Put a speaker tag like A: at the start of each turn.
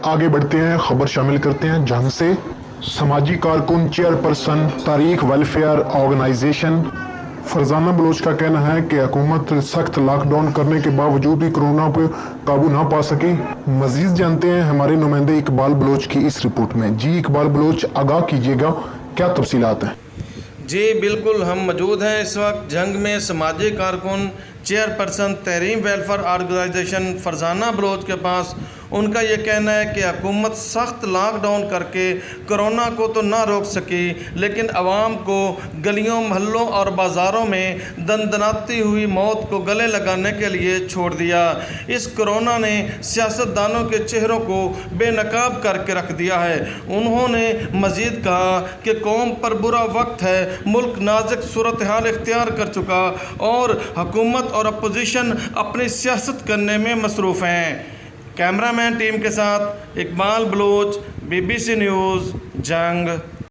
A: آگے بڑھتے ہیں، خبر شامل کرتے ہیں جنگ سے۔ سماجی کارکن چیئرپرسن تاریخ ویلفیئر آرگنائزیشن فرزانہ بلوچ کا کہنا ہے کہ حکومت سخت لاک ڈاؤن کرنے کے باوجود بھی کورونا پر قابو نہ پا سکی۔ مزید جانتے ہیں ہمارے نمائندے اقبال بلوچ کی اس رپورٹ میں۔ جی اقبال بلوچ، آگاہ کیجیے گا، کیا تفصیلات ہیں؟
B: جی بالکل، ہم موجود ہیں اس وقت جنگ میں سماجی کارکن چیئرپرسن تحریم ویلفیئر آرگنائزیشن فرزانہ بلوچ کے پاس۔ ان کا یہ کہنا ہے کہ حکومت سخت لاک ڈاؤن کر کے کرونا کو تو نہ روک سکی، لیکن عوام کو گلیوں محلوں اور بازاروں میں دندناتی ہوئی موت کو گلے لگانے کے لیے چھوڑ دیا۔ اس کرونا نے سیاستدانوں کے چہروں کو بے نقاب کر کے رکھ دیا ہے۔ انہوں نے مزید کہا کہ قوم پر برا وقت ہے، ملک نازک صورتحال اختیار کر چکا اور حکومت اور اپوزیشن اپنی سیاست کرنے میں مصروف ہیں۔ کیمرہ مین ٹیم کے ساتھ اقبال بلوچ، BBC نیوز، جنگ۔